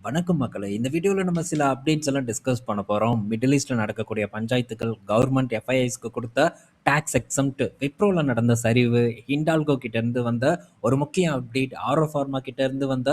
வணக்கம் மக்களே. இந்த வீடியோவில் நம்ம சில அப்டேட்ஸ் எல்லாம் டிஸ்கஸ் பண்ண போகிறோம். மிடில் ஈஸ்ட்டில் நடக்கக்கூடிய பஞ்சாயத்துகள், கவர்மெண்ட் எஃப்ஐஐஸ்க்கு கொடுத்த டாக்ஸ் எக்ஸம்ட், விப்ரோவில் நடந்த சரிவு, ஹிண்டால்கோ கிட்டேருந்து வந்த ஒரு முக்கிய அப்டேட், ஆரோ ஃபார்மா கிட்டேருந்து வந்த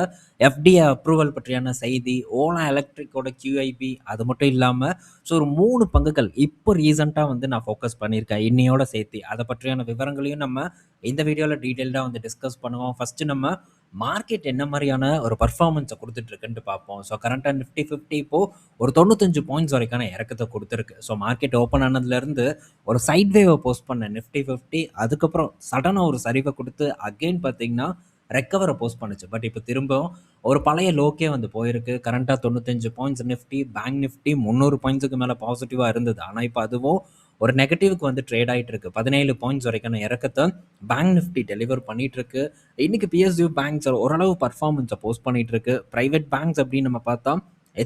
எஃப்டிஏ அப்ரூவல் பற்றியான செய்தி, ஓலா எலக்ட்ரிக்கோட QIP, அது மட்டும் இல்லாமல் ஒரு 3 பங்குகள் இப்போ ரீசெண்டாக நான் ஃபோக்கஸ் பண்ணியிருக்கேன் இன்னையோட சேர்த்து. அதை பற்றியான விவரங்களையும் நம்ம இந்த வீடியோவில் டீட்டெயில்டாக டிஸ்கஸ் பண்ணுவோம். ஃபஸ்ட்டு நம்ம மார்க்கெட் என்ன மாதிரியான ஒரு பர்ஃபார்மன்ஸை கொடுத்துட்ருக்குன்ட்டு பார்ப்போம். ஸோ கரண்ட்டாக நிஃப்டி 50 இப்போது ஒரு 95 பாயிண்ட்ஸ் வரைக்கான இறக்கத்தை கொடுத்துருக்கு. ஸோ மார்க்கெட் ஓப்பன் ஆனதுலேருந்து ஒரு சைட் வேவை போஸ்ட் பண்ண நிஃப்டி 50, அதுக்கப்புறம் சடனாக ஒரு சரிவை கொடுத்து அகெயின் பார்த்தீங்கன்னா ரெக்கவரை போஸ்ட் பண்ணுச்சு. பட் இப்போ திரும்பவும் ஒரு பழைய லோக்கே போயிருக்கு. கரண்ட்டாக 95 பாயிண்ட்ஸ் நிஃப்டி, பேங்க் நிஃப்டி 300 பாயிண்ட்ஸுக்கு மேலே பாசிட்டிவாக இருந்தது. ஆனால் இப்போ அதுவும் ஒரு நெகட்டிவ்க்கு ட்ரேட் ஆகிட்டு இருக்கு. 17 பாயிண்ட்ஸ் வரைக்கான இறக்கத்தை பேங்க் நிஃப்டி டெலிவர் பண்ணிட்டு இருக்கு. இன்னைக்கு PSU பேங்க்ஸ் ஓரளவு பர்ஃபார்மன்ஸை போஸ்ட் பண்ணிட்டு இருக்கு. பிரைவேட் பேங்க்ஸ் அப்படின்னு நம்ம பார்த்தா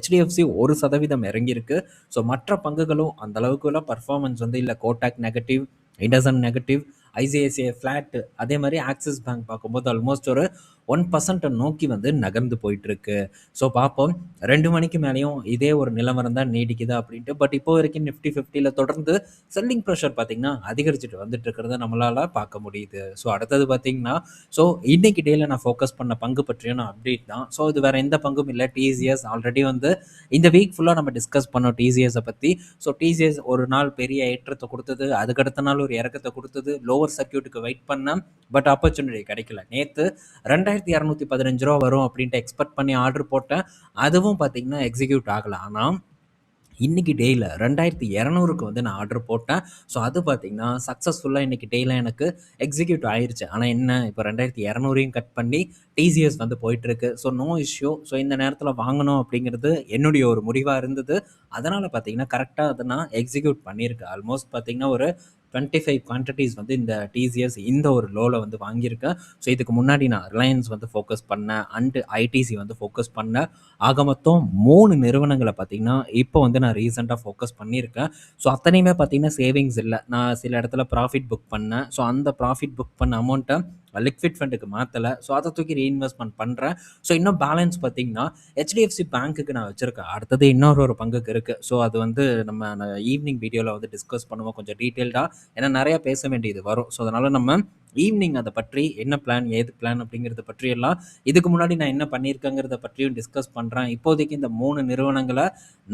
HDFC 1% இறங்கியிருக்கு. ஸோ மற்ற பங்குகளும் அந்த அளவுக்குலாம் பர்ஃபார்மன்ஸ் இல்லை. Kotak negative, இண்டசன் negative, ICICI flat, அதே மாதிரி ஆக்சிஸ் பேங்க் பார்க்கும்போது ஆல்மோஸ்ட் ஒரு 1% நோக்கி நகர்ந்து போயிட்டு இருக்கு. ஸோ பார்ப்போம் 2 மணிக்கு மேலேயும் இதே ஒரு நிலவரம் தான் நீடிக்குதா அப்படின்ட்டு. பட் இப்போ வரைக்கும் நிஃப்டி 50ல தொடர்ந்து செல்லிங் ப்ரெஷர் பார்த்தீங்கன்னா அதிகரிச்சுட்டு வந்துட்டு இருக்கிறத நம்மளால பார்க்க முடியுது. ஸோ அடுத்தது பார்த்தீங்கன்னா இன்னைக்கு டேல நான் ஃபோக்கஸ் பண்ண பங்கு பற்றியான அப்டேட் தான். ஸோ இது வேற எந்த பங்கும் இல்லை, TCS. ஆல்ரெடி இந்த வீக் ஃபுல்லாக நம்ம டிஸ்கஸ் பண்ணோம் TCS-ஐ பற்றி. ஸோ TCS ஒரு நாள் பெரிய ஏற்றத்தை கொடுத்தது, அதுக்கடுத்த நாள் ஒரு இறக்கத்தை கொடுத்தது. லோவர் சர்க்கியூட்டுக்கு வெயிட் பண்ண பட் ஆப்பர்ச்சுனிட்டி கிடைக்கல. நேற்று 2215 ரூபா வரும் அப்படின்ட்டு எக்ஸ்பெக்ட் பண்ணி ஆர்டர் போட்டேன். அதுவும் பார்த்தீங்கன்னா எக்ஸிக்யூட் ஆகலை. ஆனால் இன்னைக்கு டேயில் 2200க்கு நான் ஆர்டர் போட்டேன். ஸோ அது பார்த்தீங்கன்னா சக்ஸஸ்ஃபுல்லாக இன்னைக்கு டேயில் எனக்கு எக்ஸிக்யூட் ஆயிருச்சு. ஆனால் என்ன, இப்போ 2200 கட் பண்ணி TCS போயிட்டுருக்கு. So no issue. ஸோ இந்த நேரத்தில் வாங்கணும் அப்படிங்கிறது என்னுடைய ஒரு முடிவாக இருந்தது. அதனால் பார்த்தீங்கன்னா கரெக்டாக அதை நான் எக்ஸிக்யூட் பண்ணியிருக்கேன். ஆல்மோஸ்ட் பார்த்தீங்கன்னா ஒரு 25 குவான்டிட்டிஸ் இந்த TCS இந்த ஒரு லோவில் வாங்கியிருக்கேன். ஸோ இதுக்கு முன்னாடி நான் ரிலையன்ஸ் ஃபோக்கஸ் பண்ணேன், அண்டு ITC ஃபோக்கஸ் பண்ணேன். ஆக மொத்தம் 3 நிறுவனங்களை பார்த்தீங்கன்னா இப்போ நான் ரீசெண்டாக ஃபோக்கஸ் பண்ணியிருக்கேன். ஸோ அத்தனையுமே பார்த்தீங்கன்னா சேவிங்ஸ் இல்லை. நான் சில இடத்துல ப்ராஃபிட் புக் பண்ணேன். ஸோ அந்த ப்ராஃபிட் புக் பண்ண அமௌண்ட்டை லிக்விட் ஃபண்டுக்கு மாற்றலை. ஸோ அதை தூக்கி ரீஇன்வெஸ்ட்மெண்ட் பண்ணுறேன். ஸோ இன்னும் பேலன்ஸ் பார்த்தீங்கன்னா HDFC பேங்க்குக்கு நான் வச்சுருக்கேன். அடுத்தது இன்னொரு பங்குக்கு இருக்குது. ஸோ அது நம்ம ஈவினிங் வீடியோவில் டிஸ்கஸ் பண்ணுவோம் கொஞ்சம் டீட்டெயில்டாக. ஏன்னா நிறையா பேச வேண்டியது வரும். ஸோ அதனால் நம்ம ஈவினிங் அதை பற்றி என்ன பிளான், ஏது பிளான் அப்படிங்கிறத பற்றியெல்லாம், இதுக்கு முன்னாடி நான் என்ன பண்ணியிருக்கேங்கிறத பற்றியும் டிஸ்கஸ் பண்ணுறேன். இப்போதைக்கு இந்த 3 நிறுவனங்களை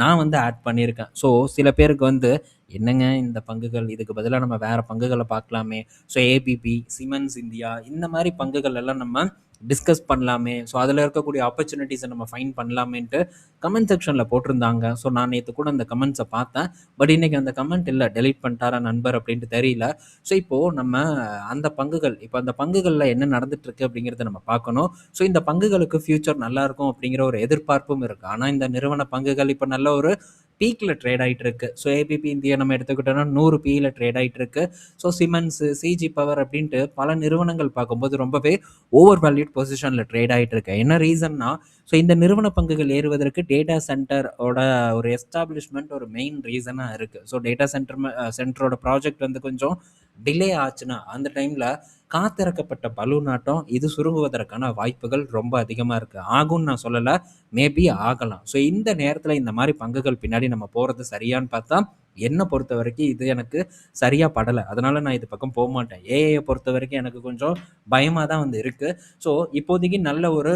நான் ஆட் பண்ணியிருக்கேன். ஸோ சில பேருக்கு என்னங்க இந்த பங்குகள், இதுக்கு பதிலாக நம்ம வேறு பங்குகளை பார்க்கலாமே. ஸோ ABB, சிமெண்ட்ஸ் இந்தியா, இந்த மாதிரி பங்குகள் எல்லாம் நம்ம டிஸ்கஸ் பண்ணலாமே. ஸோ அதில் இருக்கக்கூடிய ஆப்பர்ச்சுனிட்டிஸை நம்ம ஃபைன் பண்ணலாமேன்ட்டு கமெண்ட் செக்ஷனில் போட்டிருந்தாங்க. ஸோ நான் நேற்று கூட அந்த கமெண்ட்ஸை பார்த்தேன். பட் இன்றைக்கி அந்த கமெண்ட் இல்லை, டெலீட் பண்ணிட்டாரா நண்பர் அப்படின்ட்டு தெரியல. ஸோ இப்போது நம்ம அந்த பங்குகள், இப்போ அந்த பங்குகளில் என்ன நடந்துட்டுருக்கு அப்படிங்கிறத நம்ம பார்க்கணும். ஸோ இந்த பங்குகளுக்கு ஃப்யூச்சர் நல்லாயிருக்கும் அப்படிங்கிற ஒரு எதிர்பார்ப்பும் இருக்குது. ஆனால் இந்த நிறுவன பங்குகள் இப்போ நல்ல ஒரு பீக்கில் ட்ரேட் ஆகிட்டு இருக்கு. ஸோ ABB இந்தியா நம்ம எடுத்துக்கிட்டோன்னா 100 PE ட்ரேட் ஆகிட்டு இருக்கு. ஸோ சிமெண்ட்ஸு, CG பவர் அப்படின்ட்டு பல நிறுவனங்கள் பார்க்கும்போது ரொம்பவே ஓவர் வேல்யூட் பொசிஷனில் ட்ரேட் ஆகிட்டு இருக்கு. என்ன ரீசன்னா, ஸோ இந்த நிறுவன பங்குகள் ஏறுவதற்கு டேட்டா சென்டரோட ஒரு எஸ்டாப்ளிஷ்மெண்ட் ஒரு மெயின் ரீசனாக இருக்குது. ஸோ டேட்டா சென்டரோட ப்ராஜெக்ட் கொஞ்சம் டிலே ஆச்சுன்னா அந்த டைமில் காத்திறக்கப்பட்ட பலூன் ஆட்டம் இது சுருங்குவதற்கான வாய்ப்புகள் ரொம்ப அதிகமாக இருக்குது. ஆகும்னு நான் சொல்லலை, மேபி ஆகலாம். ஸோ இந்த நேரத்தில் இந்த மாதிரி பங்குகள் பின்னாடி நம்ம போகிறது சரியான்னு பார்த்தா என்னை பொறுத்த வரைக்கும் இது எனக்கு சரியாக படலை. அதனால் நான் இது பக்கம் போக மாட்டேன். ஏஐயை பொறுத்த வரைக்கும் எனக்கு கொஞ்சம் பயமாக தான் இருக்குது. ஸோ இப்போதைக்கு நல்ல ஒரு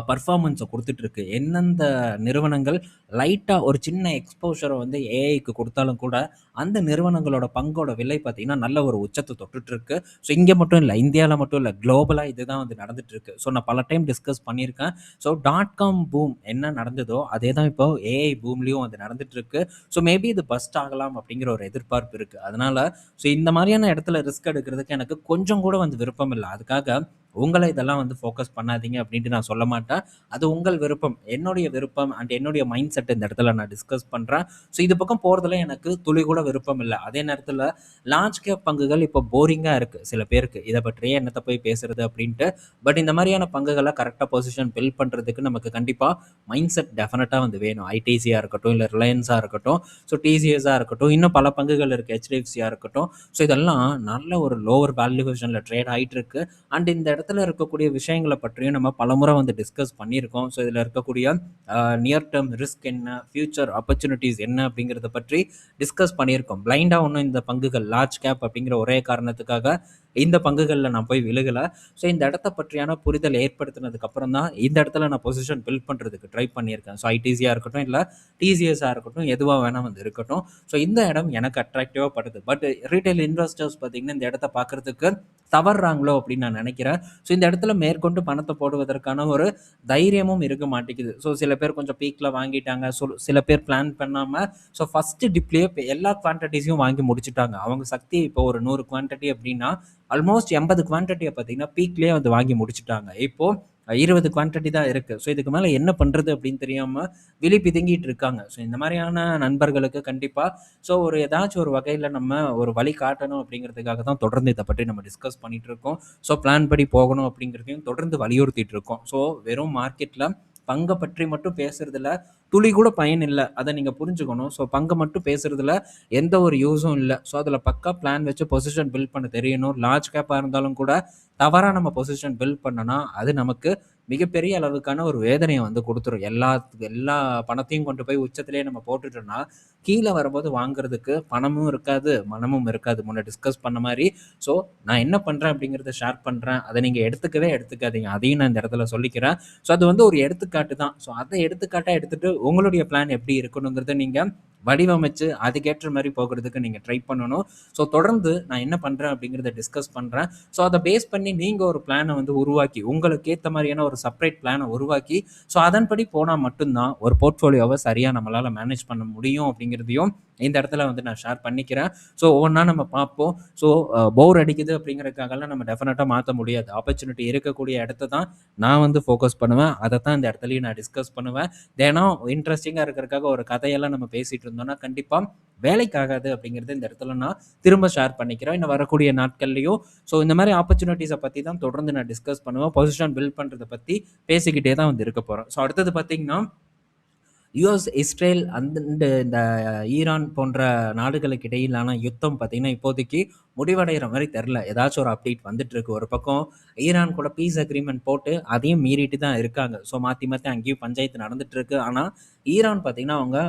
பர்ஃபார்மன்ஸை கொடுத்துட்ருக்கு. எந்தெந்த நிறுவனங்கள் லைட்டாக ஒரு சின்ன எக்ஸ்போஷரை ஏஐக்கு கொடுத்தாலும் கூட அந்த நிறுவனங்களோட பங்கோட விலை பார்த்திங்கன்னா நல்ல ஒரு உச்சத்தை தொட்டுட்ருக்கு. ஸோ இங்கே மட்டும் இல்லை, இந்தியாவில் மட்டும் இல்லை, குளோபலாக இதுதான் நடந்துகிட்ருக்கு. ஸோ நான் பல டைம் டிஸ்கஸ் பண்ணியிருக்கேன். ஸோ .com பூம் என்ன நடந்ததோ அதே தான் இப்போ ஏஐ பூம்லேயும் நடந்துகிட்ருக்கு. ஸோ மேபி இது பஸ்ட் ஆகலாம் அப்படிங்கிற ஒரு எதிர்பார்ப்பு இருக்குது. அதனால் ஸோ இந்த மாதிரியான இடத்துல ரிஸ்க் எடுக்கிறதுக்கு எனக்கு கொஞ்சம் கூட விருப்பம் இல்லை. அதுக்காக உங்களை இதெல்லாம் ஃபோக்கஸ் பண்ணாதீங்க அப்படின்ட்டு நான் சொல்ல மாட்டேன். அது உங்கள் விருப்பம், என்னுடைய விருப்பம் அண்ட் என்னுடைய மைண்ட் செட் இந்த இடத்துல நான் டிஸ்கஸ் பண்ணுறேன். ஸோ இது பக்கம் போகிறதுல எனக்கு துளி கூட விருப்பம் இல்லை. அதே நேரத்தில் லார்ஜ் கேப் பங்குகள் இப்போ போரிங்காக இருக்குது சில பேருக்கு, இதை பற்றியே என்னத்தை போய் பேசுறது அப்படின்ட்டு. பட் இந்த மாதிரியான பங்குகளை கரெக்டாக பொசிஷன் பில்ட் பண்ணுறதுக்கு நமக்கு கண்டிப்பாக மைண்ட் செட் டெஃபினட்டாக வேணும். ITC-யாக இருக்கட்டும், இல்லை ரிலையன்ஸாக இருக்கட்டும், ஸோ TCS-ஆக இருக்கட்டும், இன்னும் பல பங்குகள் இருக்குது, HDFC-யாக இருக்கட்டும். ஸோ இதெல்லாம் நல்ல ஒரு லோவர் வேல்யூவேஷனில் ட்ரேட் ஆகிட்டு இருக்கு. அண்ட் இந்த இடத்துல இடத்துல இருக்கக்கூடிய விஷயங்களை பற்றியும் நம்ம பலமுறை வந்து டிஸ்கஸ் பண்ணியிருக்கோம். ஸோ இதில் இருக்கக்கூடிய நியர் டேர்ம் ரிஸ்க் என்ன, ஃபியூச்சர் ஆப்பர்ச்சுனிட்டிஸ் என்ன அப்படிங்கிறத பற்றி டிஸ்கஸ் பண்ணியிருக்கோம். பிளைண்டாக ஒன்றும் இந்த பங்குகள் லார்ஜ் கேப் அப்படிங்கிற ஒரே காரணத்துக்காக இந்த பங்குகளில் நான் போய் விழுகலை. ஸோ இந்த இடத்த பற்றியான புரிதல் ஏற்படுத்தினதுக்கு அப்புறம் தான் இந்த இடத்துல நான் பொசிஷன் பில்ட் பண்ணுறதுக்கு ட்ரை பண்ணியிருக்கேன். ஸோ ஐடிசியாக இருக்கட்டும், இல்லை டிசிஎஸ்ஸாக இருக்கட்டும், எதுவாக வேணால் வந்து இருக்கட்டும். ஸோ இந்த இடம் எனக்கு அட்ராக்டிவாக படுது. பட் ரீட்டைல் இன்வெஸ்டர்ஸ் பார்த்தீங்கன்னா இந்த இடத்த பார்க்குறதுக்கு தவறுறாங்களோ அப்படின்னு நான் நினைக்கிறேன். ஸோ இந்த இடத்துல மேற்கொண்டு பணத்தை போடுவதற்கான ஒரு தைரியமும் இருக்க மாட்டேங்குது. ஸோ சில பேர் கொஞ்சம் பீக்கில் வாங்கிட்டாங்க, சில பேர் பிளான் பண்ணாமல் ஸோ ஃபஸ்ட்டு டிப்லேயே எல்லா குவான்டிட்டிஸையும் வாங்கி முடிச்சுட்டாங்க. அவங்க சக்தி இப்போ ஒரு 100 குவான்டிட்டி அப்படின்னா ஆல்மோஸ்ட் 80 குவான்டிட்டியை பார்த்தீங்கன்னா பீக்லேயே வந்து வாங்கி முடிச்சுட்டாங்க. இப்போது 20 குவான்டிட்டி தான் இருக்குது. ஸோ இதுக்கு மேலே என்ன பண்ணுறது அப்படின்னு தெரியாமல் விழி பிதுங்கிட்டு இருக்காங்க. ஸோ இந்த மாதிரியான நண்பர்களுக்கு கண்டிப்பாக ஸோ ஒரு ஏதாச்சும் ஒரு வகையில் நம்ம ஒரு வழி காட்டணும் அப்படிங்கிறதுக்காக தான் தொடர்ந்து இதை பற்றி நம்ம டிஸ்கஸ் பண்ணிகிட்டு இருக்கோம். ஸோ பிளான் படி போகணும் அப்படிங்கிறதையும் தொடர்ந்து வலியுறுத்திட்டு இருக்கோம். ஸோ வெறும் மார்க்கெட்டில் பங்கை பற்றி மட்டும் பேசுறதுல துளி கூட பயன் இல்லை, அதை நீங்கள் புரிஞ்சுக்கணும். ஸோ பங்கை மட்டும் பேசுறதுல எந்த ஒரு யூஸும் இல்லை. ஸோ அதில் பக்கா பிளான் வச்சு பொசிஷன் பில்ட் பண்ண தெரியணும். லார்ஜ் கேப்பாக இருந்தாலும் கூட தவறாக நம்ம பொசிஷன் பில்ட் பண்ணனா அது நமக்கு மிகப்பெரிய அளவுக்கான ஒரு வேதனையை வந்து கொடுத்துரும். எல்லா பணத்தையும் கொண்டு போய் உச்சத்திலேயே நம்ம போட்டுட்டோம்னா கீழே வரும்போது வாங்குறதுக்கு பணமும் இருக்காது, மனமும் இருக்காது. முன்னே டிஸ்கஸ் பண்ண மாதிரி. ஸோ நான் என்ன பண்ணுறேன் அப்படிங்கிறத ஷேர் பண்ணுறேன். அதை நீங்கள் எடுத்துக்காதீங்க. அதையும் நான் இந்த இடத்துல சொல்லிக்கிறேன். ஸோ அது வந்து ஒரு எடுத்துக்காட்டு தான். ஸோ அதை எடுத்துக்காட்டாக எடுத்துகிட்டு உங்களுடைய பிளான் எப்படி இருக்கணுங்கிறத நீங்கள் வடிவமைச்சு அதுக்கேற்ற மாதிரி போகிறதுக்கு நீங்கள் ட்ரை பண்ணணும். ஸோ தொடர்ந்து நான் என்ன பண்ணுறேன் அப்படிங்கிறத டிஸ்கஸ் பண்ணுறேன். ஸோ அதை பேஸ் பண்ணி நீங்கள் ஒரு பிளானை வந்து உருவாக்கி உங்களுக்கு ஏற்ற மாதிரியான ஒரு செப்பரேட் பிளானை உருவாக்கி ஸோ அதன்படி போனால் மட்டும்தான் ஒரு போர்ட்ஃபோலியோவை சரியாக நம்மளால் மேனேஜ் பண்ண முடியும் அப்படிங்கிறதையும் இந்த இடத்துல வந்து நான் ஷேர் பண்ணிக்கிறேன். ஸோ ஒவ்வொன்றா நம்ம பார்ப்போம். ஸோ போர் அடிக்குது அப்படிங்கிறதுக்காகலாம் நம்ம டெஃபினட்டாக மாற்ற முடியாது. ஆப்பர்ச்சுனிட்டி இருக்கக்கூடிய இடத்த தான் நான் வந்து ஃபோக்கஸ் பண்ணுவேன். அதை தான் இந்த இடத்துலையும் நான் டிஸ்கஸ் பண்ணுவேன். தினம் இன்ட்ரெஸ்டிங்காக இருக்கிறதுக்காக ஒரு கதையெல்லாம் நம்ம பேசிகிட்டு இருந்தோம்னா கண்டிப்பாக வேலைக்காகாது அப்படிங்கிறது இந்த இடத்துல நான் திரும்ப ஷேர் பண்ணிக்கிறேன். இன்னும் வரக்கூடிய நாட்கள்லையும் ஸோ இந்த மாதிரி ஆப்பர்ச்சுனிட்டிஸை பற்றி தான் தொடர்ந்து நான் டிஸ்கஸ் பண்ணுவேன். பொசிஷன் பில்ட் பண்ணுறதை பற்றி பேசிக்கிட்டே தான் வந்து இருக்க போகிறேன். ஸோ அடுத்தது பார்த்தீங்கன்னா யுஎஸ், இஸ்ரேல் இந்த ஈரான் போன்ற நாடுகளுக்கு இடையிலான யுத்தம் பார்த்தீங்கன்னா இப்போதைக்கு முடிவடைகிற மாதிரி தெரில. ஏதாச்சும் ஒரு அப்டேட் வந்துட்டு இருக்கு. ஒரு பக்கம் ஈரான் கூட பீஸ் அக்ரிமெண்ட் போட்டு அதையும் மீறிட்டு தான் இருக்காங்க. ஸோ மாற்றி மாற்றி அங்கேயும் பஞ்சாயத்து நடந்துட்டு இருக்கு. ஆனால் ஈரான் பார்த்தீங்கன்னா அவங்க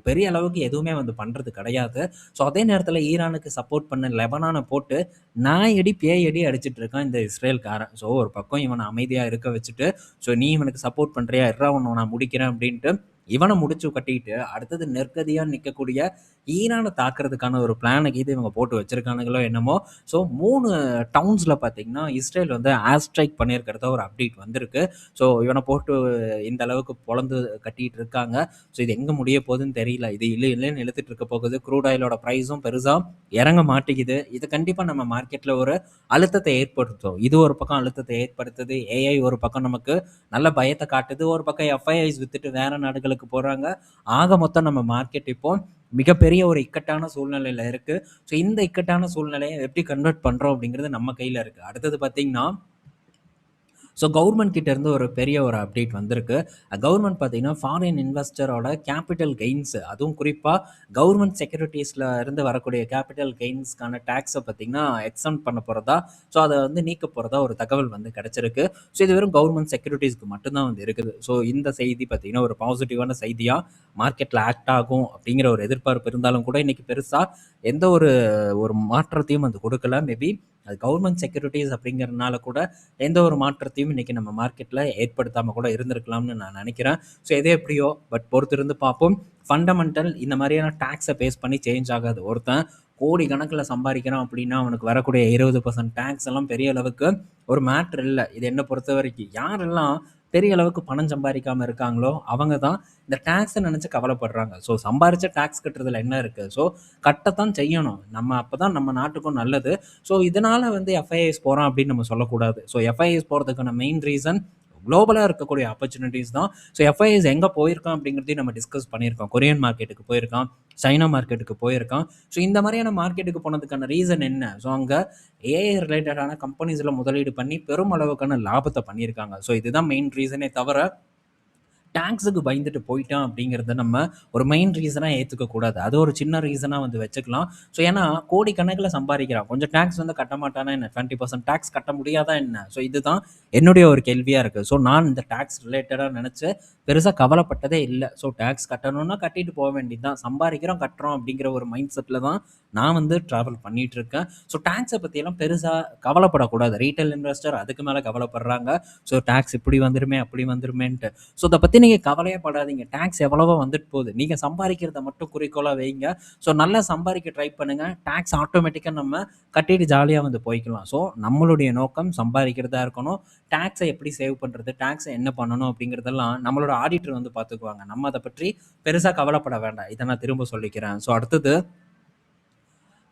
பெரிய அளவுக்கு எதுவுமே வந்து பண்ணுறது கிடையாது. ஸோ அதே நேரத்தில் ஈரானுக்கு சப்போர்ட் பண்ண லெபனானை போட்டு நாயடி பேயடி அடிச்சிட்டு இருக்கான் இந்த இஸ்ரேல்காரன். ஸோ ஒரு பக்கம் இவனை அமைதியாக இருக்க வச்சுட்டு ஸோ நீ இவனுக்கு சப்போர்ட் பண்ணுறியா, எறா உன்னை நான் முடிக்கிறேன் அப்படின்ட்டு இவனை முடிச்சு கட்டிக்கிட்டு அடுத்தது நெருக்கதியாக நிற்கக்கூடிய ஈரானை தாக்குறதுக்கான ஒரு பிளானை இது இவங்க போட்டு வச்சிருக்கானுங்களோ என்னமோ. ஸோ 3 டவுன்ஸில் பார்த்தீங்கன்னா இஸ்ரேல் வந்து ஏர் ஸ்ட்ரைக் பண்ணியிருக்கிறத ஒரு அப்டேட் வந்திருக்கு. ஸோ இவனை போட்டு இந்த அளவுக்கு பொழந்து கட்டிகிட்டு இருக்காங்க. ஸோ இது எங்கே முடிய போகுதுன்னு தெரியல. இது இல்லைன்னு இழுத்துட்டு இருக்க போகுது. க்ரூட் ஆயிலோட ப்ரைஸும் பெருசாக இறங்க மாட்டேங்குது. இது கண்டிப்பாக நம்ம மார்க்கெட்டில் ஒரு அழுத்தத்தை ஏற்படுத்தும். இது ஒரு பக்கம் அழுத்தத்தை ஏற்படுத்துது. ஏஐ ஒரு பக்கம் நமக்கு நல்ல பயத்தை காட்டுது. ஒரு பக்கம் எஃப்ஐஐஸ் வித்துட்டு வேற நாடுகளுக்கு போகிறாங்க. ஆக மொத்தம் நம்ம மார்க்கெட் இப்போ மிகப்பெரிய ஒரு இக்கட்டான சூழ்நிலையில் இருக்குது. ஸோ இந்த இக்கட்டான சூழ்நிலையை எப்படி கன்வெர்ட் பண்ணுறோம் அப்படிங்கிறது நம்ம கையில் இருக்குது. அடுத்தது பார்த்தீங்கன்னா ஸோ கவர்மெண்ட் கிட்டேருந்து ஒரு பெரிய ஒரு அப்டேட் வந்திருக்கு. கவர்மெண்ட் பார்த்தீங்கன்னா ஃபாரின் இன்வெஸ்டரோட கேபிட்டல் கெயின்ஸு, அதுவும் குறிப்பாக கவர்மெண்ட் செக்யூரிட்டிஸில் இருந்து வரக்கூடிய கேபிட்டல் கெயின்ஸ்க்கான டேக்ஸை பார்த்தீங்கன்னா எக்ஸம்ட் பண்ண போகிறதா, ஸோ அதை வந்து நீக்க போகிறதா ஒரு தகவல் வந்து கிடச்சிருக்கு. ஸோ இது வெறும் கவர்மெண்ட் செக்யூரிட்டிஸ்க்கு மட்டும்தான் வந்து இருக்குது. ஸோ இந்த செய்தி பார்த்தீங்கன்னா ஒரு பாசிட்டிவான செய்தியாக மார்க்கெட்டில் ஆக்ட் ஆகும் அப்படிங்கிற ஒரு எதிர்பார்ப்பு இருந்தாலும் கூட இன்றைக்கி பெருசாக எந்த ஒரு மாற்றத்தையும் வந்து கொடுக்கல. மேபி அது கவர்மெண்ட் செக்யூரிட்டிஸ் அப்படிங்கிறதுனால கூட எந்த ஒரு மாற்றத்தையும் இன்றைக்கி நம்ம மார்க்கெட்டில் ஏற்படுத்தாமல் கூட இருந்திருக்கலாம்னு நான் நினைக்கிறேன். ஸோ எதே எப்படியோ பட் பொறுத்திருந்து பார்ப்போம். ஃபண்டமெண்டல் இந்த மாதிரியான டேக்ஸை பேஸ் பண்ணி சேஞ்ச் ஆகாது. ஒருத்தன் கோடி கணக்கில் சம்பாதிக்கிறான் அப்படின்னா அவனுக்கு வரக்கூடிய 20% டேக்ஸ் எல்லாம் பெரிய அளவுக்கு ஒரு மேட்ரு இல்லை. இது என்னை பொறுத்த வரைக்கும் யாரெல்லாம் பெரிய அளவுக்கு பணம் சம்பாதிக்காமல் இருக்காங்களோ அவங்க தான் இந்த டேக்ஸை நினச்சி கவலைப்படுறாங்க. ஸோ சம்பாரித்த டேக்ஸ் கட்டுறதுல என்ன இருக்குது? ஸோ கட்டத்தான் செய்யணும். நம்ம அப்போ தான் நம்ம நாட்டுக்கும் நல்லது. ஸோ இதனால் வந்து எஃப்ஐஎஸ் போகிறோம் அப்படின்னு நம்ம சொல்லக்கூடாது. ஸோ எஃப்ஐஎஸ் போகிறதுக்கான மெயின் ரீசன் குளோபலாக இருக்கக்கூடிய ஆப்பர்ச்சுனிட்டிஸ் தான். ஸோ எஃப்ஐஎஸ் எங்கே போயிருக்கான் அப்படிங்கிறதையும் நம்ம டிஸ்கஸ் பண்ணியிருக்கோம். கொரியன் மார்க்கெட்டுக்கு போயிருக்கான், சைனா மார்க்கெட்டுக்கு போயிருக்கான். ஸோ இந்த மாதிரியான மார்க்கெட்டுக்கு போனதுக்கான ரீசன் என்ன? ஸோ அங்கே ஏஐ ரிலேட்டடான கம்பெனிஸில் முதலீடு பண்ணி பெரும் அளவுக்கான லாபத்தை பண்ணியிருக்காங்க. ஸோ இதுதான் மெயின் ரீசனே தவிர டாக்ஸுக்கு பயந்துட்டு போயிட்டான் அப்படிங்கிறத நம்ம ஒரு மெயின் ரீசனாக ஏற்றுக்கக்கூடாது. அது ஒரு சின்ன ரீசனாக வந்து வச்சுக்கலாம். ஸோ ஏன்னா கோடிக்கணக்கில் சம்பாதிக்கிறான், கொஞ்சம் டாக்ஸ் வந்து கட்ட மாட்டானா என்ன, 20% டாக்ஸ் கட்ட முடியாதா என்ன? ஸோ இதுதான் என்னுடைய ஒரு கேள்வியாக இருக்குது. ஸோ நான் இந்த டாக்ஸ் ரிலேட்டடாக நினச்சி பெருசாக கவலைப்பட்டதே இல்லை. ஸோ டாக்ஸ் கட்டணும்னா கட்டிட்டு போக வேண்டியது தான், சம்பாதிக்கிறோம் கட்டுறோம் அப்படிங்கிற ஒரு மைண்ட் செட்டில் தான் நான் வந்து ட்ராவல் பண்ணிட்டு இருக்கேன். ஸோ டாக்ஸை பற்றியெல்லாம் பெருசாக கவலைப்படக்கூடாது. ரீட்டைல் இன்வெஸ்டர் அதுக்கு மேலே கவலைப்படுறாங்க. ஸோ டாக்ஸ் இப்படி வந்துருமே அப்படி வந்துருமேன்ட்டு. ஸோ இதை பற்றி நீங்கள் கவலையே படாதீங்க. டாக்ஸ் எவ்வளவோ வந்துட்டு போகுது, நீங்கள் சம்பாதிக்கிறத மட்டும் குறிக்கோளாக வைங்க. ஸோ நல்லா சம்பாதிக்க ட்ரை பண்ணுங்கள். டாக்ஸ் ஆட்டோமேட்டிக்காக நம்ம கட்டிட்டு ஜாலியாக வந்து போய்க்கலாம். ஸோ நம்மளுடைய நோக்கம் சம்பாதிக்கிறதா இருக்கணும். டாக்ஸை எப்படி சேவ் பண்ணுறது, டாக்ஸை என்ன பண்ணணும் அப்படிங்கிறதெல்லாம் நம்மளோட ஆடிட்டர் வந்து பார்த்துக்குவாங்க. நம்ம அதை பற்றி பெருசாக கவலைப்பட வேண்டாம். இதை நான் திரும்ப சொல்லிக்கிறேன். ஸோ அடுத்தது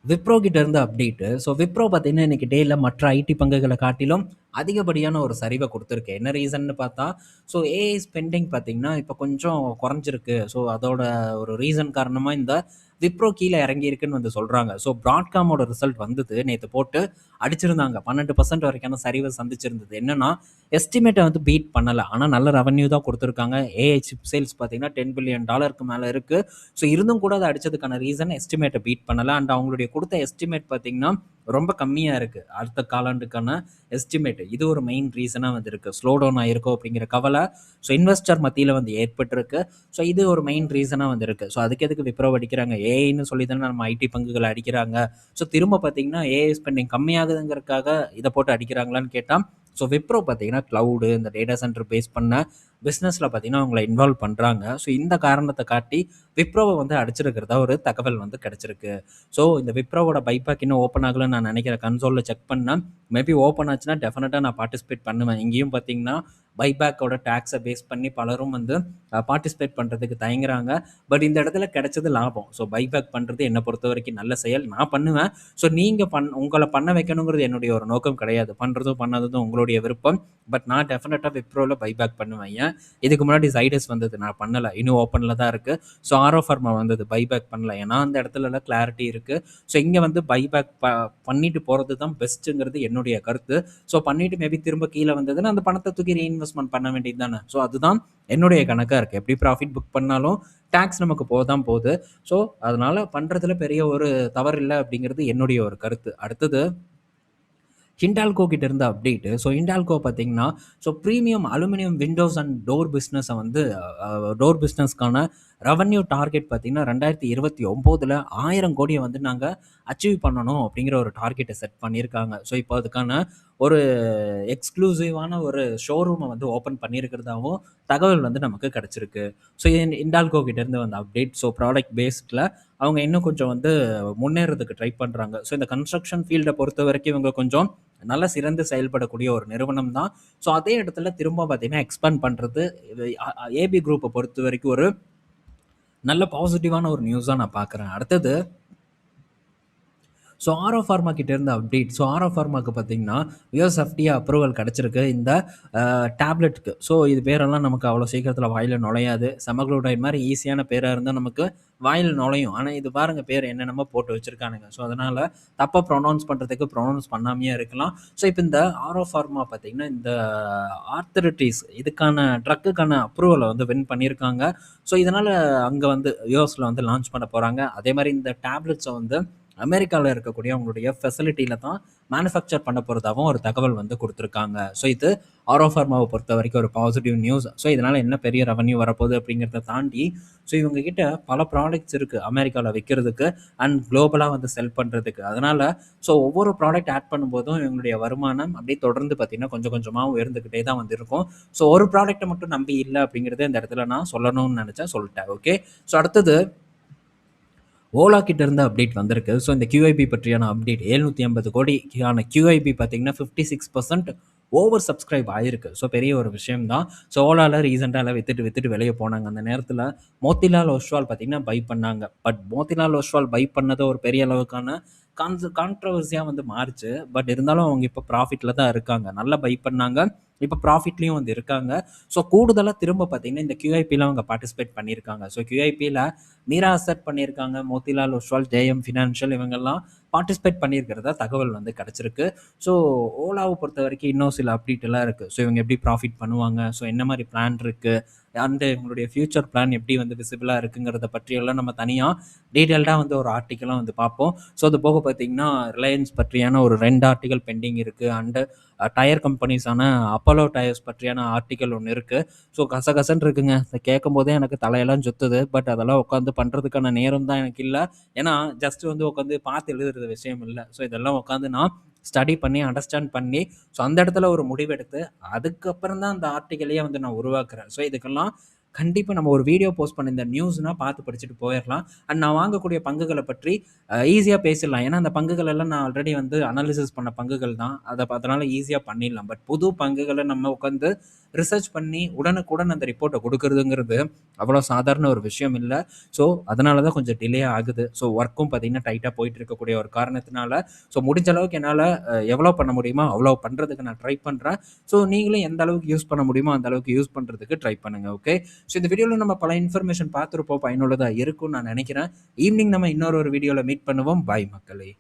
விப்ரோ கிட்ட இருந்து அப்டேட்டு. ஸோ விப்ரோ பார்த்தீங்கன்னா இன்னைக்கு டேல மற்ற ஐடி பங்குகளை காட்டிலும் அதிகப்படியான ஒரு சரிவை கொடுத்துருக்கு. என்ன ரீசன்னு பார்த்தா, ஸோ ஏஐ ஸ்பெண்டிங் பார்த்தீங்கன்னா இப்போ கொஞ்சம் குறைஞ்சிருக்கு. ஸோ அதோட ஒரு ரீசன் காரணமாக இந்த விப்ரோ கீழே இறங்கியிருக்குன்னு வந்து சொல்கிறாங்க. ஸோ ப்ராட்காமோட ரிசல்ட் வந்தது நேற்று, போட்டு அடிச்சிருந்தாங்க. 12% வரைக்கான சரிவை சந்திச்சிருந்தது. என்னன்னா எஸ்டிமேட்டை வந்து பீட் பண்ணலை, ஆனால் நல்ல ரெவன்யூ தான் கொடுத்துருக்காங்க. ஏஐ சிப் சேல்ஸ் பார்த்தீங்கன்னா $10 பில்லியன் மேலே இருக்குது. ஸோ இருந்தும் கூட அதை அடிச்சதுக்கான ரீசன் எஸ்டிமேட்டை பீட் பண்ணலை. அண்ட் அவங்களுடைய கொடுத்த எஸ்டிமேட் பார்த்தீங்கன்னா ரொம்ப கம்மியாக இருக்குது. அடுத்த காலாண்டுக்கான எஸ்டிமேட், இது ஒரு மெயின் ரீசனாக வந்து இருக்குது. ஸ்லோ டவுன் ஆயிருக்கோ அப்படிங்கிற கவலை ஸோ இன்வெஸ்டர் மத்தியில் வந்து ஏற்பட்டிருக்கு. ஸோ இது ஒரு மெயின் ரீசனாக வந்து இருக்குது. ஸோ அதுக்கு எதுக்கு விப்ரோ அடிக்கிறாங்க, ஏஐன்னு சொல்லி தானே நம்ம ஐடி பங்குகளை அடிக்கிறாங்க. ஸோ திரும்ப பார்த்தீங்கன்னா ஏஐ ஸ்பெண்டிங் கம்மியாகுதுங்கிறதுக்காக இதை போட்டு அடிக்கிறாங்களான்னு கேட்டால், ஸோ விப்ரோ பார்த்தீங்கன்னா க்ளவுடு, இந்த டேட்டா சென்டர் பேஸ் பண்ண பிஸ்னஸில் பார்த்தீங்கன்னா அவங்கள இன்வால்வ் பண்ணுறாங்க. ஸோ இந்த காரணத்தை காட்டி விப்ரோவை வந்து அடிச்சிருக்கிறதா ஒரு தகவல் வந்து கிடச்சிருக்கு. ஸோ இந்த விப்ரோவோட பைபேக் இன்னும் ஓப்பன் ஆகலன்னு நான் நினைக்கிறேன். கன்சோலில் செக் பண்ணேன், மேபி ஓப்பன் ஆச்சுன்னா டெஃபினட்டாக நான் பார்ட்டிசிபேட் பண்ணுவேன். இங்கேயும் பார்த்தீங்கன்னா பைபேக்கோட டேக்ஸை பேஸ் பண்ணி பலரும் வந்து பார்ட்டிசிபேட் பண்ணுறதுக்கு தயங்குறாங்க. பட் இந்த இடத்துல கிடைச்சது லாபம். ஸோ பைபேக் பண்ணுறது என்னை பொறுத்த வரைக்கும் நல்ல செயல், நான் பண்ணுவேன். ஸோ நீங்கள் உங்களை பண்ண வைக்கணுங்கிறது என்னுடைய ஒரு நோக்கம் கிடையாது. பண்ணுறதும் பண்ணாததும் உங்களுடைய விருப்பம். பட் நான் டெஃபினட்டாக விப்ரோவில் பைபேக் பண்ணுவேன். ஏன், இதுக்கு முன்னாடி ஜைடஸ் வந்தது, நான் பண்ணலை, இன்னும் ஓப்பனில் தான் இருக்குது. ஸோ ஆரோ ஃபார்மா வந்தது, பைபேக் பண்ணல, ஏன்னா அந்த இடத்துலலாம் கிளாரிட்டி இருக்குது. ஸோ இங்கே வந்து பைபேக் பண்ணிட்டு போகிறது தான் பெஸ்ட்டுங்கிறது என்னுடைய கருத்து. ஸோ பண்ணிவிட்டு மேபி திரும்ப கீழே வந்ததுன்னா அந்த பணத்தை தூக்கி ரீஇன்வெஸ்ட்மெண்ட் பண்ண வேண்டியது தானே. ஸோ அதுதான் என்னுடைய கணக்காக இருக்குது. எப்படி ப்ராஃபிட் புக் பண்ணாலும் டேக்ஸ் நமக்கு போதான் போகுது. ஸோ அதனால் பண்ணுறதுல பெரிய ஒரு தவறு இல்லை அப்படிங்கிறது என்னுடைய ஒரு கருத்து. அடுத்தது ஹிண்டால்கோ கிட்ட இருந்த அப்டேட்டு. ஸோ ஹிண்டால்கோ பார்த்தீங்கன்னா, so premium aluminium Windows and door பிஸ்னஸை வந்து டோர் பிஸ்னஸ்க்கான ரெவன்யூ டார்கெட் பார்த்தீங்கன்னா 2029 1000 கோடியை வந்து நாங்கள் அச்சீவ் பண்ணணும் அப்படிங்கிற ஒரு டார்கெட்டை செட் பண்ணியிருக்காங்க. ஸோ இப்போ அதுக்கான ஒரு எக்ஸ்க்ளூசிவான ஒரு ஷோரூமை வந்து ஓப்பன் பண்ணியிருக்கிறதாவும் தகவல் வந்து நமக்கு கிடச்சிருக்கு. ஸோ ஹிண்டால்கோ கிட்டேருந்து வந்த அப்டேட். ஸோ ப்ராடக்ட் பேஸ்டில் அவங்க இன்னும் கொஞ்சம் வந்து முன்னேறதுக்கு ட்ரை பண்ணுறாங்க. ஸோ இந்த கன்ஸ்ட்ரக்ஷன் ஃபீல்டை பொறுத்த வரைக்கும் இவங்க கொஞ்சம் நல்லா சிறந்து செயல்படக்கூடிய ஒரு நிறுவனம் தான். ஸோ அதே இடத்துல திரும்ப பார்த்தீங்கன்னா எக்ஸ்பேண்ட் பண்ணுறது ஏபி குரூப்பை பொறுத்த வரைக்கும் ஒரு நல்ல பாசிட்டிவான ஒரு நியூஸாக நான் பார்க்குறேன். அடுத்தது ஸோ ஆரோ ஃபார்மா கிட்ட இருந்த அப்டேட். ஸோ ஆரோ ஃபார்மாக்கு பார்த்தீங்கன்னா யுஎஸ்எஃப்டிஏ அப்ரூவல் கிடச்சிருக்கு இந்த டேப்லெட்டுக்கு. ஸோ இது பேரெல்லாம் நமக்கு அவ்வளோ சீக்கிரத்தில் வாயில் நுழையாது. செமக்ளூடைட் மாதிரி ஈஸியான பேராக இருந்தால் நமக்கு வாயில் நுழையும். ஆனால் இது பாருங்கள், பேர் என்னென்னமோ போட்டு வச்சுருக்கானுங்க. ஸோ அதனால் தப்பாக ப்ரொனவுன்ஸ் பண்ணுறதுக்கு ப்ரொனவுன்ஸ் பண்ணாமையே இருக்கலாம். ஸோ இப்போ இந்த ஆரோ ஃபார்மா பார்த்தீங்கன்னா இந்த ஆர்த்தரிட்டிஸ் இதுக்கான ட்ரக்குக்கான அப்ரூவலை வந்து வின் பண்ணியிருக்காங்க. ஸோ இதனால் அங்கே வந்து யூஎஸில் வந்து லான்ச் பண்ண போகிறாங்க. அதே மாதிரி இந்த டேப்லெட்ஸை வந்து அமெரிக்காவில் இருக்கக்கூடிய அவங்களுடைய ஃபெசிலிட்டியில் தான் மேனுஃபேக்சர் பண்ண போகிறதாகவும் ஒரு தகவல் வந்து கொடுத்துருக்காங்க. ஸோ இது ஆரோ ஃபார்மாவை பொறுத்த வரைக்கும் ஒரு பாசிட்டிவ் நியூஸ். ஸோ இதனால் என்ன பெரிய ரெவன்யூ வரப்போகுது அப்படிங்கிறத தாண்டி, ஸோ இவங்ககிட்ட பல ப்ராடக்ட்ஸ் இருக்குது அமெரிக்காவில் விற்கிறதுக்கு அண்ட் குளோபலாக வந்து செல் பண்ணுறதுக்கு. அதனால் ஸோ ஒவ்வொரு ப்ராடக்ட் ஆட் பண்ணும்போதும் இவங்களுடைய வருமானம் அப்படியே தொடர்ந்து பார்த்திங்கன்னா கொஞ்சம் கொஞ்சமாக உயர்ந்துக்கிட்டே தான் வந்து இருக்கும். ஸோ ஒரு ப்ராடக்ட்டை மட்டும் நம்பி இல்லை அப்படிங்கிறத இந்த இடத்துல நான் சொல்லணும்னு நினச்சேன், சொல்லிட்டேன். ஓகே, ஸோ அடுத்தது ஓலா கிட்ட இருந்த அப்டேட் வந்திருக்கு. ஸோ இந்த QIP பற்றியான அப்டேட் 750 கோடிக்கான QIP பார்த்தீங்கன்னா 56% ஓவர் சப்ஸ்கிரைப் ஆயிருக்கு. ஸோ பெரிய ஒரு விஷயம் தான். ஸோ ஓலாவில் ரீசெண்டாக வித்துட்டு வெளியே போனாங்க. அந்த நேரத்தில் மோத்திலால் ஒஸ்வால் பார்த்தீங்கன்னா பை பண்ணாங்க. பட் மோத்திலால் ஒஸ்வால் பை பண்ணது ஒரு பெரிய அளவுக்கான கான்ட்ரவர்சியாக வந்து மாறுச்சு. பட் இருந்தாலும் அவங்க இப்போ ப்ராஃபிட்டில் தான் இருக்காங்க. நல்லா பை பண்ணாங்க, இப்போ ப்ராஃபிட்லேயும் வந்து இருக்காங்க. ஸோ கூடுதலாக திரும்ப பார்த்தீங்கன்னா இந்த QIPயில் அவங்க பார்ட்டிசிபேட் பண்ணியிருக்காங்க. ஸோ QIPயில் மீரா அசட் பண்ணியிருக்காங்க, மோத்திலால் ஒஸ்வால், JM ஃபினான்ஷியல் இவங்கெல்லாம் பார்ட்டிசிபேட் பண்ணியிருக்கிறதா தகவல் வந்து கிடச்சிருக்கு. ஸோ ஓலாவை பொறுத்த வரைக்கும் இன்னும் சில அப்டேட் எல்லாம் இருக்குது. ஸோ இவங்க எப்படி ப்ராஃபிட் பண்ணுவாங்க, ஸோ என்ன மாதிரி பிளான் இருக்குது, அண்ட் இவங்களுடைய ஃபியூச்சர் பிளான் எப்படி வந்து விசிபிளாக இருக்குங்கிறத பற்றியெல்லாம் நம்ம தனியாக டீட்டெயில்டாக வந்து ஒரு ஆர்டிக்கலாக வந்து பார்ப்போம். ஸோ அது போக பார்த்தீங்கன்னா ரிலையன்ஸ் பற்றியான ஒரு 2 ஆர்டிக்கல் பெண்டிங் இருக்குது. அண்டு டயர் கம்பெனிஸான அப்போலோ டயர்ஸ் பற்றியான ஆர்டிக்கல் ஒன்று இருக்குது. ஸோ கசகசன்னு இருக்குங்க. இதை கேட்கும் போதே எனக்கு தலையெல்லாம் சுத்துது. பட் அதெல்லாம் உட்காந்து பண்ணுறதுக்கான நேரம் தான் எனக்கு இல்லை. ஏன்னா ஜஸ்ட் வந்து உட்காந்து பார்த்து எழுதுறது விஷயம் இல்லை. ஸோ இதெல்லாம் உட்காந்து நான் ஸ்டடி பண்ணி அண்டர்ஸ்டாண்ட் பண்ணி ஸோ அந்த இடத்துல ஒரு முடிவெடுத்து அதுக்கப்புறம் தான் அந்த ஆர்டிக்கலையே வந்து நான் உருவாக்குறேன். ஸோ இதுக்கெல்லாம் கண்டிப்பாக நம்ம ஒரு வீடியோ போஸ்ட் பண்ண இந்த நியூஸ்னால் பார்த்து படிச்சுட்டு போயிடலாம். அண்ட் நான் வாங்கக்கூடிய பங்குகளை பற்றி ஈஸியாக பேசிடலாம். ஏன்னா அந்த பங்குகள் எல்லாம் நான் ஆல்ரெடி வந்து அனாலிசிஸ் பண்ண பங்குகள் தான். அதனால் ஈஸியாக பண்ணிடலாம். பட் புது பங்குகளை நம்ம உட்காந்து ரிசர்ச் பண்ணி உடனுக்குடன் அந்த ரிப்போர்ட்டை கொடுக்குறதுங்கிறது அவ்வளோ சாதாரண ஒரு விஷயம் இல்லை. ஸோ அதனால தான் கொஞ்சம் டிலே ஆகுது. ஸோ ஒர்க்கும் பார்த்தீங்கன்னா டைட்டாக போயிட்டு இருக்கக்கூடிய ஒரு காரணத்தினால ஸோ முடிஞ்ச அளவுக்கு என்னால் எவ்வளோ பண்ண முடியுமோ அவ்வளோ பண்ணுறதுக்கு நான் ட்ரை பண்ணுறேன். ஸோ நீங்களும் எந்த அளவுக்கு யூஸ் பண்ண முடியுமோ அந்த அளவுக்கு யூஸ் பண்ணுறதுக்கு ட்ரை பண்ணுங்கள். ஓகே. ஸோ இந்த வீடியோவில் நம்ம பல இன்ஃபர்மேஷன் பார்த்துருப்போம். பயனுள்ளதாக இருக்கும்னு நான் நினைக்கிறேன். ஈவினிங் நம்ம இன்னொரு வீடியோவில் மீட் பண்ணுவோம். பாய் மக்களே.